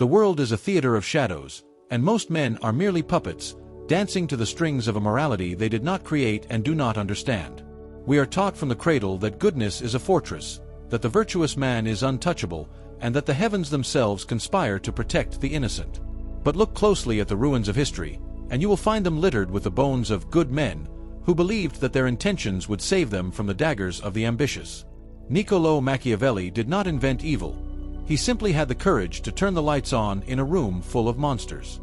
The world is a theater of shadows, and most men are merely puppets, dancing to the strings of a morality they did not create and do not understand. We are taught from the cradle that goodness is a fortress, that the virtuous man is untouchable, and that the heavens themselves conspire to protect the innocent. But look closely at the ruins of history, and you will find them littered with the bones of good men, who believed that their intentions would save them from the daggers of the ambitious. Niccolò Machiavelli did not invent evil. He simply had the courage to turn the lights on in a room full of monsters.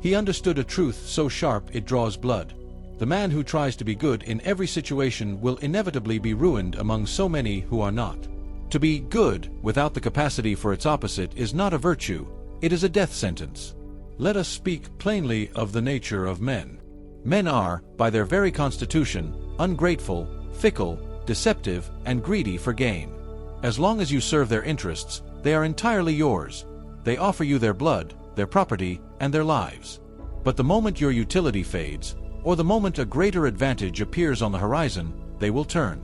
He understood a truth so sharp it draws blood. The man who tries to be good in every situation will inevitably be ruined among so many who are not. To be good without the capacity for its opposite is not a virtue, it is a death sentence. Let us speak plainly of the nature of men. Men are, by their very constitution, ungrateful, fickle, deceptive, and greedy for gain. As long as you serve their interests, they are entirely yours. They offer you their blood, their property, and their lives. But the moment your utility fades, or the moment a greater advantage appears on the horizon, they will turn.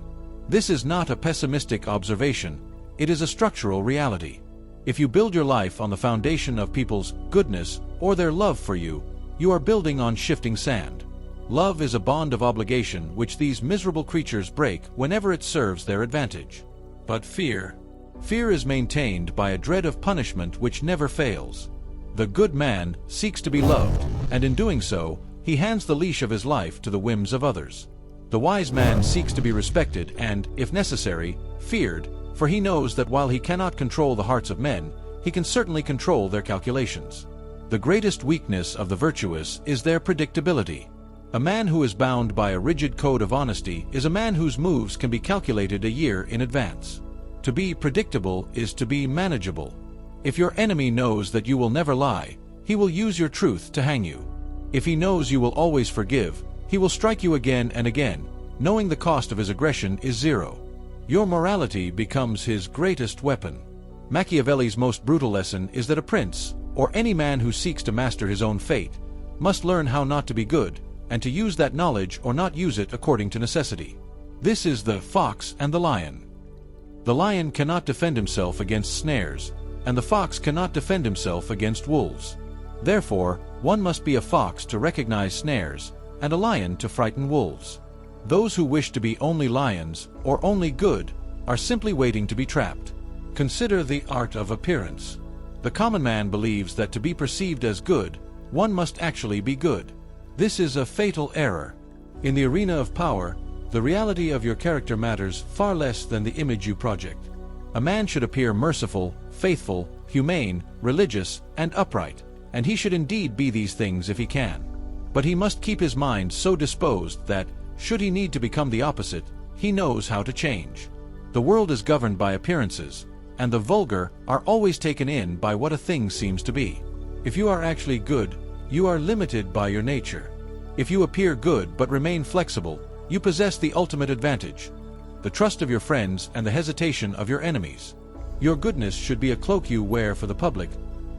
This is not a pessimistic observation, it is a structural reality. If you build your life on the foundation of people's goodness or their love for you, you are building on shifting sand. Love is a bond of obligation which these miserable creatures break whenever it serves their advantage. But fear is maintained by a dread of punishment which never fails. The good man seeks to be loved, and in doing so, he hands the leash of his life to the whims of others. The wise man seeks to be respected and, if necessary, feared, for he knows that while he cannot control the hearts of men, he can certainly control their calculations. The greatest weakness of the virtuous is their predictability. A man who is bound by a rigid code of honesty is a man whose moves can be calculated a year in advance. To be predictable is to be manageable. If your enemy knows that you will never lie, he will use your truth to hang you. If he knows you will always forgive, he will strike you again and again, knowing the cost of his aggression is zero. Your morality becomes his greatest weapon. Machiavelli's most brutal lesson is that a prince, or any man who seeks to master his own fate, must learn how not to be good, and to use that knowledge or not use it according to necessity. This is the fox and the lion. The lion cannot defend himself against snares, and the fox cannot defend himself against wolves. Therefore, one must be a fox to recognize snares, and a lion to frighten wolves. Those who wish to be only lions, or only good, are simply waiting to be trapped. Consider the art of appearance. The common man believes that to be perceived as good, one must actually be good. This is a fatal error. In the arena of power, the reality of your character matters far less than the image you project. A man should appear merciful, faithful, humane, religious, and upright, and he should indeed be these things if he can. But he must keep his mind so disposed that, should he need to become the opposite, he knows how to change. The world is governed by appearances, and the vulgar are always taken in by what a thing seems to be. If you are actually good, you are limited by your nature. If you appear good but remain flexible, you possess the ultimate advantage: the trust of your friends and the hesitation of your enemies. Your goodness should be a cloak you wear for the public,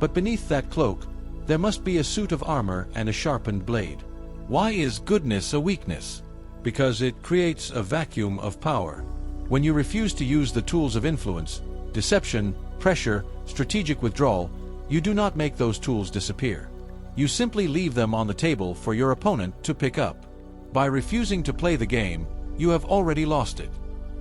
but beneath that cloak, there must be a suit of armor and a sharpened blade. Why is goodness a weakness? Because it creates a vacuum of power. When you refuse to use the tools of influence, deception, pressure, strategic withdrawal, you do not make those tools disappear. You simply leave them on the table for your opponent to pick up. By refusing to play the game, you have already lost it.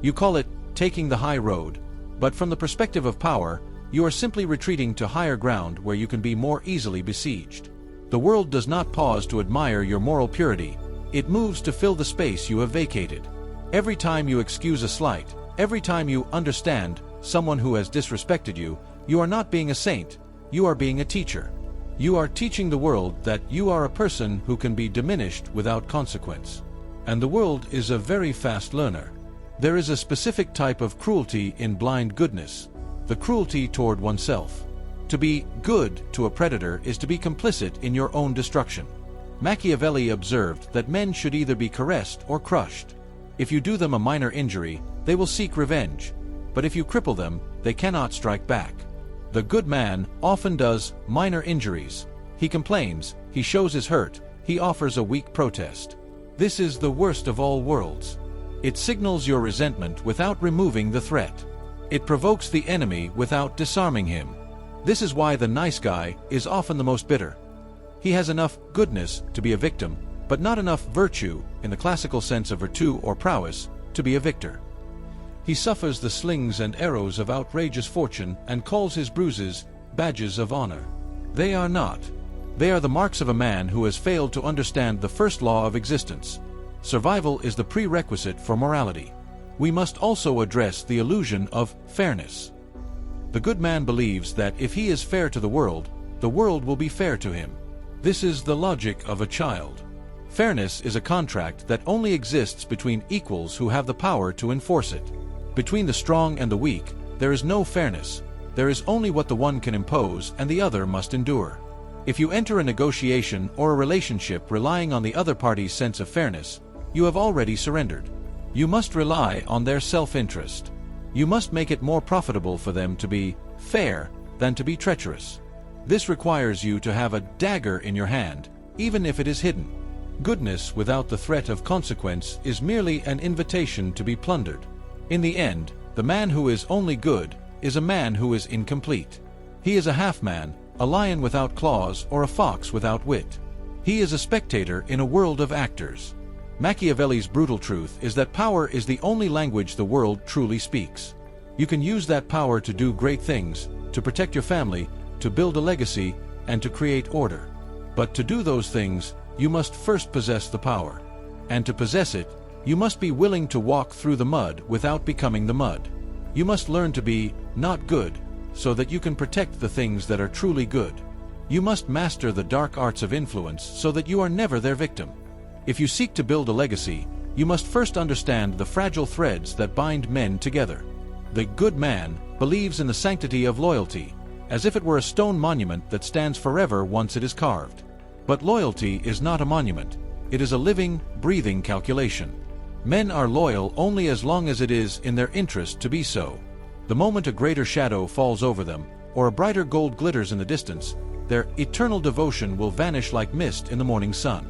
You call it taking the high road, but from the perspective of power, you are simply retreating to higher ground where you can be more easily besieged. The world does not pause to admire your moral purity, it moves to fill the space you have vacated. Every time you excuse a slight, every time you understand someone who has disrespected you, you are not being a saint, you are being a teacher. You are teaching the world that you are a person who can be diminished without consequence. And the world is a very fast learner. There is a specific type of cruelty in blind goodness, the cruelty toward oneself. To be good to a predator is to be complicit in your own destruction. Machiavelli observed that men should either be caressed or crushed. If you do them a minor injury, they will seek revenge, but if you cripple them, they cannot strike back. The good man often does minor injuries. He complains, he shows his hurt, he offers a weak protest. This is the worst of all worlds. It signals your resentment without removing the threat. It provokes the enemy without disarming him. This is why the nice guy is often the most bitter. He has enough goodness to be a victim, but not enough virtue, in the classical sense of virtue or prowess, to be a victor. He suffers the slings and arrows of outrageous fortune and calls his bruises badges of honor. They are not. They are the marks of a man who has failed to understand the first law of existence. Survival is the prerequisite for morality. We must also address the illusion of fairness. The good man believes that if he is fair to the world will be fair to him. This is the logic of a child. Fairness is a contract that only exists between equals who have the power to enforce it. Between the strong and the weak, there is no fairness. There is only what the one can impose and the other must endure. If you enter a negotiation or a relationship relying on the other party's sense of fairness, you have already surrendered. You must rely on their self-interest. You must make it more profitable for them to be fair than to be treacherous. This requires you to have a dagger in your hand, even if it is hidden. Goodness without the threat of consequence is merely an invitation to be plundered. In the end, the man who is only good is a man who is incomplete. He is a half-man, a lion without claws or a fox without wit. He is a spectator in a world of actors. Machiavelli's brutal truth is that power is the only language the world truly speaks. You can use that power to do great things, to protect your family, to build a legacy, and to create order. But to do those things, you must first possess the power. And to possess it, you must be willing to walk through the mud without becoming the mud. You must learn to be not good, so that you can protect the things that are truly good. You must master the dark arts of influence so that you are never their victim. If you seek to build a legacy, you must first understand the fragile threads that bind men together. The good man believes in the sanctity of loyalty, as if it were a stone monument that stands forever once it is carved. But loyalty is not a monument. It is a living, breathing calculation. Men are loyal only as long as it is in their interest to be so. The moment a greater shadow falls over them, or a brighter gold glitters in the distance, their eternal devotion will vanish like mist in the morning sun.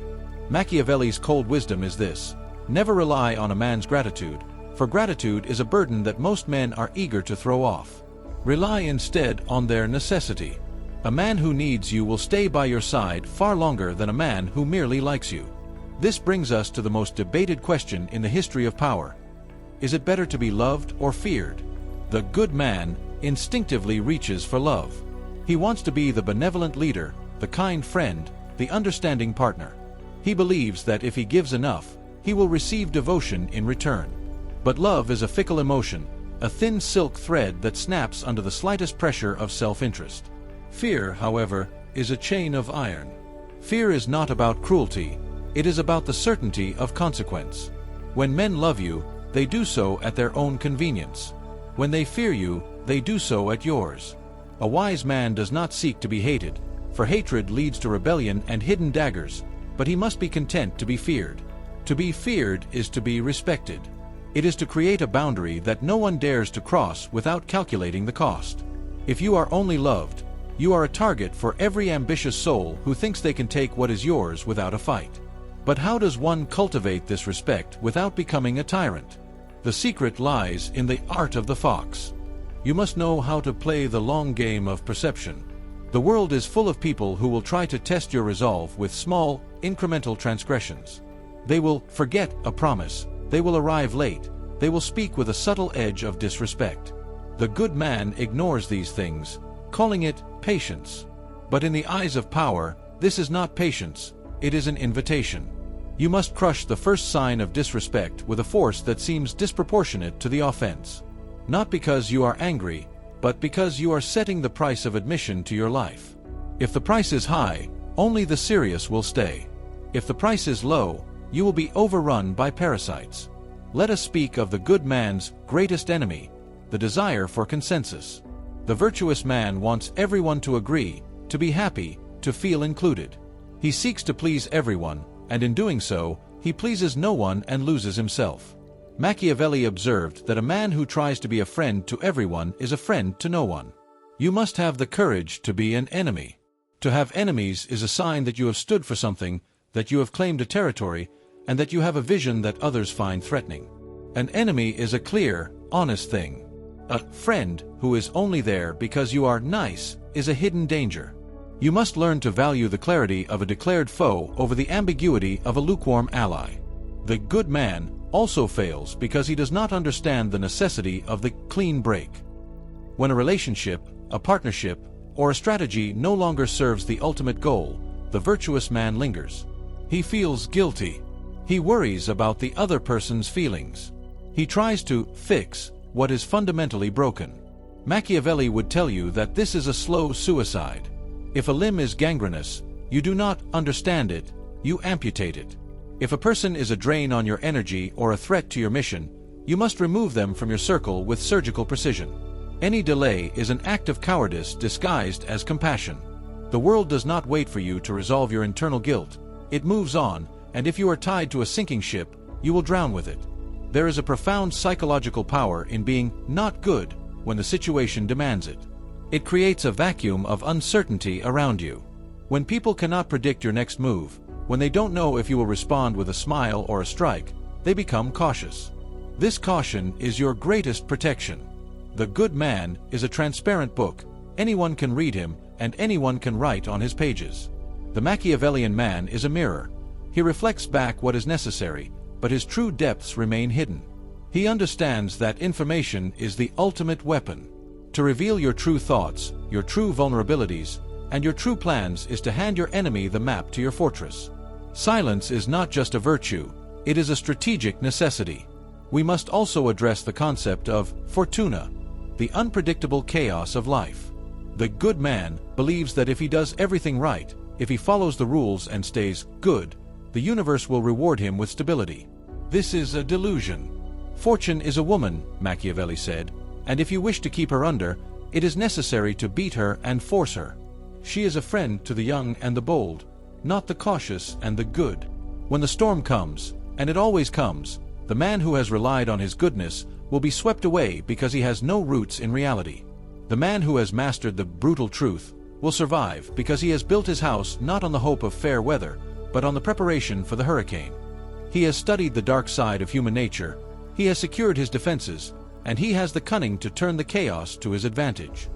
Machiavelli's cold wisdom is this: never rely on a man's gratitude, for gratitude is a burden that most men are eager to throw off. Rely instead on their necessity. A man who needs you will stay by your side far longer than a man who merely likes you. This brings us to the most debated question in the history of power. Is it better to be loved or feared? The good man instinctively reaches for love. He wants to be the benevolent leader, the kind friend, the understanding partner. He believes that if he gives enough, he will receive devotion in return. But love is a fickle emotion, a thin silk thread that snaps under the slightest pressure of self-interest. Fear, however, is a chain of iron. Fear is not about cruelty, it is about the certainty of consequence. When men love you, they do so at their own convenience. When they fear you, they do so at yours. A wise man does not seek to be hated, for hatred leads to rebellion and hidden daggers, but he must be content to be feared. To be feared is to be respected. It is to create a boundary that no one dares to cross without calculating the cost. If you are only loved, you are a target for every ambitious soul who thinks they can take what is yours without a fight. But how does one cultivate this respect without becoming a tyrant? The secret lies in the art of the fox. You must know how to play the long game of perception. The world is full of people who will try to test your resolve with small, incremental transgressions. They will forget a promise, they will arrive late, they will speak with a subtle edge of disrespect. The good man ignores these things, calling it patience. But in the eyes of power, this is not patience, it is an invitation. You must crush the first sign of disrespect with a force that seems disproportionate to the offense. Not because you are angry, but because you are setting the price of admission to your life. If the price is high, only the serious will stay. If the price is low, you will be overrun by parasites. Let us speak of the good man's greatest enemy, the desire for consensus. The virtuous man wants everyone to agree, to be happy, to feel included. He seeks to please everyone, and in doing so, he pleases no one and loses himself. Machiavelli observed that a man who tries to be a friend to everyone is a friend to no one. You must have the courage to be an enemy. To have enemies is a sign that you have stood for something, that you have claimed a territory, and that you have a vision that others find threatening. An enemy is a clear, honest thing. A friend who is only there because you are nice is a hidden danger. You must learn to value the clarity of a declared foe over the ambiguity of a lukewarm ally. The good man also fails because he does not understand the necessity of the clean break. When a relationship, a partnership, or a strategy no longer serves the ultimate goal, the virtuous man lingers. He feels guilty. He worries about the other person's feelings. He tries to fix what is fundamentally broken. Machiavelli would tell you that this is a slow suicide. If a limb is gangrenous, you do not understand it, you amputate it. If a person is a drain on your energy or a threat to your mission, you must remove them from your circle with surgical precision. Any delay is an act of cowardice disguised as compassion. The world does not wait for you to resolve your internal guilt. It moves on, and if you are tied to a sinking ship, you will drown with it. There is a profound psychological power in being not good when the situation demands it. It creates a vacuum of uncertainty around you. When people cannot predict your next move, when they don't know if you will respond with a smile or a strike, they become cautious. This caution is your greatest protection. The Good Man is a transparent book. Anyone can read him, and anyone can write on his pages. The Machiavellian man is a mirror. He reflects back what is necessary, but his true depths remain hidden. He understands that information is the ultimate weapon. To reveal your true thoughts, your true vulnerabilities, and your true plans is to hand your enemy the map to your fortress. Silence is not just a virtue, it is a strategic necessity. We must also address the concept of fortuna, the unpredictable chaos of life. The good man believes that if he does everything right, if he follows the rules and stays good, the universe will reward him with stability. This is a delusion. Fortune is a woman, Machiavelli said, and if you wish to keep her under, it is necessary to beat her and force her. She is a friend to the young and the bold, not the cautious and the good. When the storm comes, and it always comes, the man who has relied on his goodness will be swept away because he has no roots in reality. The man who has mastered the brutal truth will survive because he has built his house not on the hope of fair weather, but on the preparation for the hurricane. He has studied the dark side of human nature, he has secured his defenses, and he has the cunning to turn the chaos to his advantage.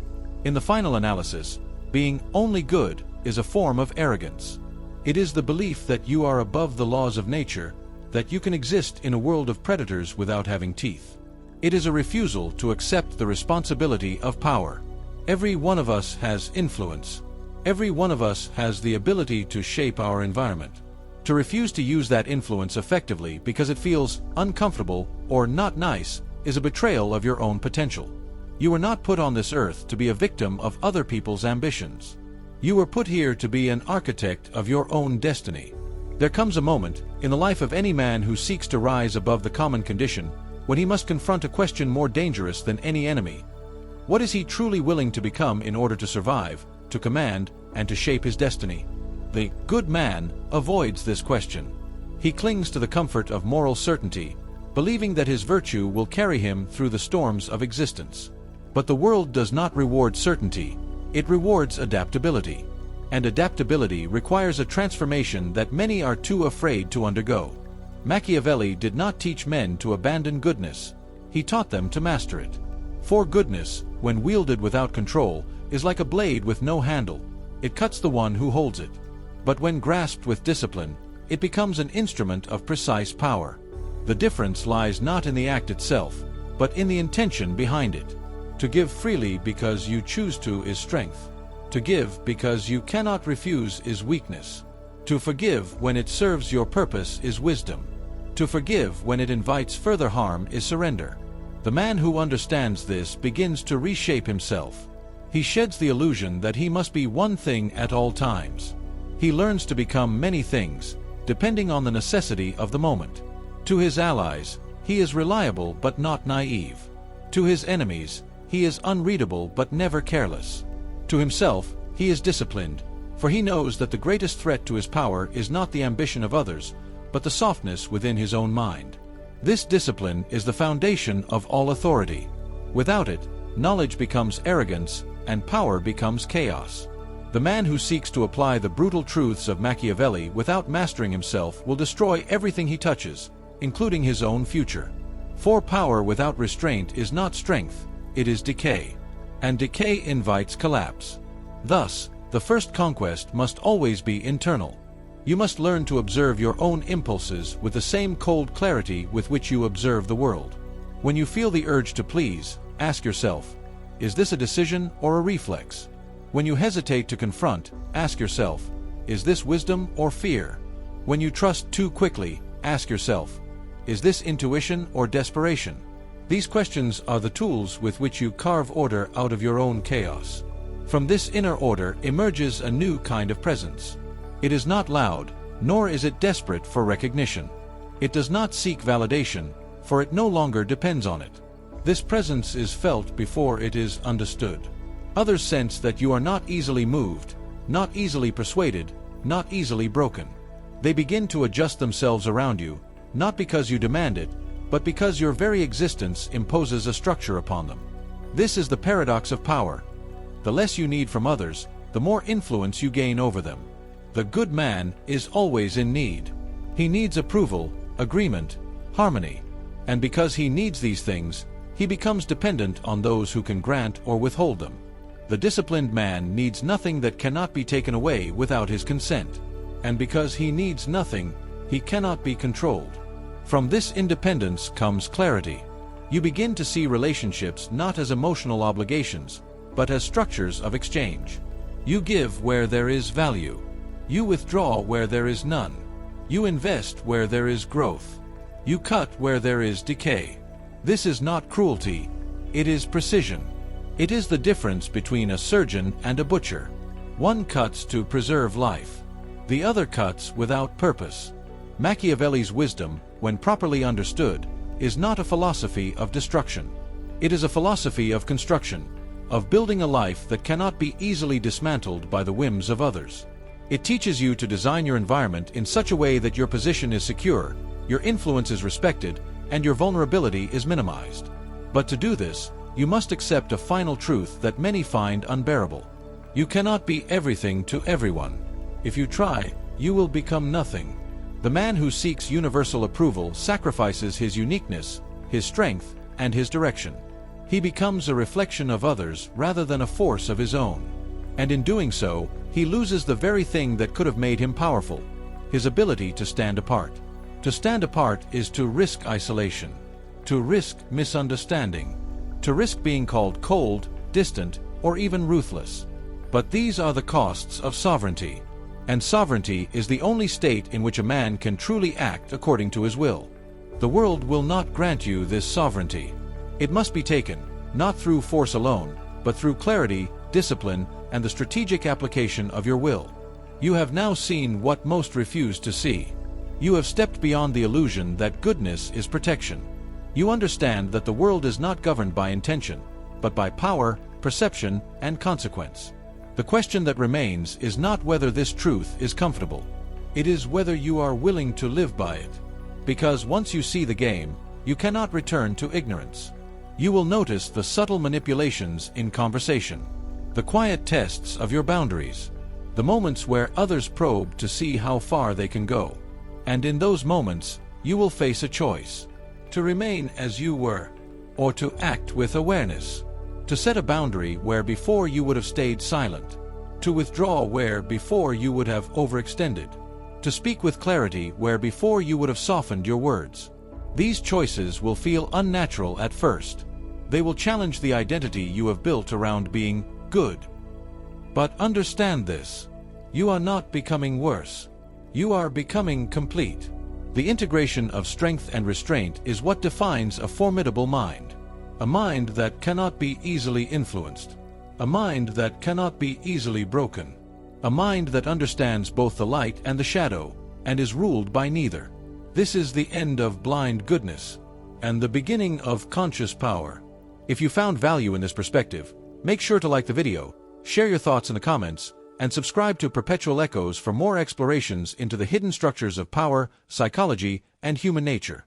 In the final analysis, being only good is a form of arrogance. It is the belief that you are above the laws of nature, that you can exist in a world of predators without having teeth. It is a refusal to accept the responsibility of power. Every one of us has influence. Every one of us has the ability to shape our environment. To refuse to use that influence effectively because it feels uncomfortable or not nice is a betrayal of your own potential. You were not put on this earth to be a victim of other people's ambitions. You were put here to be an architect of your own destiny. There comes a moment in the life of any man who seeks to rise above the common condition when he must confront a question more dangerous than any enemy. What is he truly willing to become in order to survive, to command, and to shape his destiny? The good man avoids this question. He clings to the comfort of moral certainty, believing that his virtue will carry him through the storms of existence. But the world does not reward certainty, it rewards adaptability. And adaptability requires a transformation that many are too afraid to undergo. Machiavelli did not teach men to abandon goodness, he taught them to master it. For goodness, when wielded without control, is like a blade with no handle. It cuts the one who holds it. But when grasped with discipline, it becomes an instrument of precise power. The difference lies not in the act itself, but in the intention behind it. To give freely because you choose to is strength. To give because you cannot refuse is weakness. To forgive when it serves your purpose is wisdom. To forgive when it invites further harm is surrender. The man who understands this begins to reshape himself. He sheds the illusion that he must be one thing at all times. He learns to become many things, depending on the necessity of the moment. To his allies, he is reliable but not naive. To his enemies, he is unreadable but never careless. To himself, he is disciplined, for he knows that the greatest threat to his power is not the ambition of others, but the softness within his own mind. This discipline is the foundation of all authority. Without it, knowledge becomes arrogance, and power becomes chaos. The man who seeks to apply the brutal truths of Machiavelli without mastering himself will destroy everything he touches, including his own future. For power without restraint is not strength, it is decay. And decay invites collapse. Thus, the first conquest must always be internal. You must learn to observe your own impulses with the same cold clarity with which you observe the world. When you feel the urge to please, ask yourself, is this a decision or a reflex? When you hesitate to confront, ask yourself, is this wisdom or fear? When you trust too quickly, ask yourself, is this intuition or desperation? These questions are the tools with which you carve order out of your own chaos. From this inner order emerges a new kind of presence. It is not loud, nor is it desperate for recognition. It does not seek validation, for it no longer depends on it. This presence is felt before it is understood. Others sense that you are not easily moved, not easily persuaded, not easily broken. They begin to adjust themselves around you, not because you demand it, but because your very existence imposes a structure upon them. This is the paradox of power. The less you need from others, the more influence you gain over them. The good man is always in need. He needs approval, agreement, harmony. And because he needs these things, he becomes dependent on those who can grant or withhold them. The disciplined man needs nothing that cannot be taken away without his consent. And because he needs nothing, he cannot be controlled. From this independence comes clarity. You begin to see relationships not as emotional obligations, but as structures of exchange. You give where there is value. You withdraw where there is none. You invest where there is growth. You cut where there is decay. This is not cruelty. It is precision. It is the difference between a surgeon and a butcher. One cuts to preserve life. The other cuts without purpose. Machiavelli's wisdom, when properly understood, is not a philosophy of destruction. It is a philosophy of construction, of building a life that cannot be easily dismantled by the whims of others. It teaches you to design your environment in such a way that your position is secure, your influence is respected, and your vulnerability is minimized. But to do this, you must accept a final truth that many find unbearable. You cannot be everything to everyone. If you try, you will become nothing. The man who seeks universal approval sacrifices his uniqueness, his strength, and his direction. He becomes a reflection of others rather than a force of his own. And in doing so, he loses the very thing that could have made him powerful, his ability to stand apart. To stand apart is to risk isolation, to risk misunderstanding, to risk being called cold, distant, or even ruthless. But these are the costs of sovereignty. And sovereignty is the only state in which a man can truly act according to his will. The world will not grant you this sovereignty. It must be taken, not through force alone, but through clarity, discipline, and the strategic application of your will. You have now seen what most refuse to see. You have stepped beyond the illusion that goodness is protection. You understand that the world is not governed by intention, but by power, perception, and consequence. The question that remains is not whether this truth is comfortable. It is whether you are willing to live by it. Because once you see the game, you cannot return to ignorance. You will notice the subtle manipulations in conversation, the quiet tests of your boundaries, the moments where others probe to see how far they can go. And in those moments, you will face a choice: to remain as you were, or to act with awareness. To set a boundary where before you would have stayed silent. To withdraw where before you would have overextended. To speak with clarity where before you would have softened your words. These choices will feel unnatural at first. They will challenge the identity you have built around being good. But understand this: you are not becoming worse. You are becoming complete. The integration of strength and restraint is what defines a formidable mind. A mind that cannot be easily influenced. A mind that cannot be easily broken. A mind that understands both the light and the shadow, and is ruled by neither. This is the end of blind goodness, and the beginning of conscious power. If you found value in this perspective, make sure to like the video, share your thoughts in the comments, and subscribe to Perpetual Echoes for more explorations into the hidden structures of power, psychology, and human nature.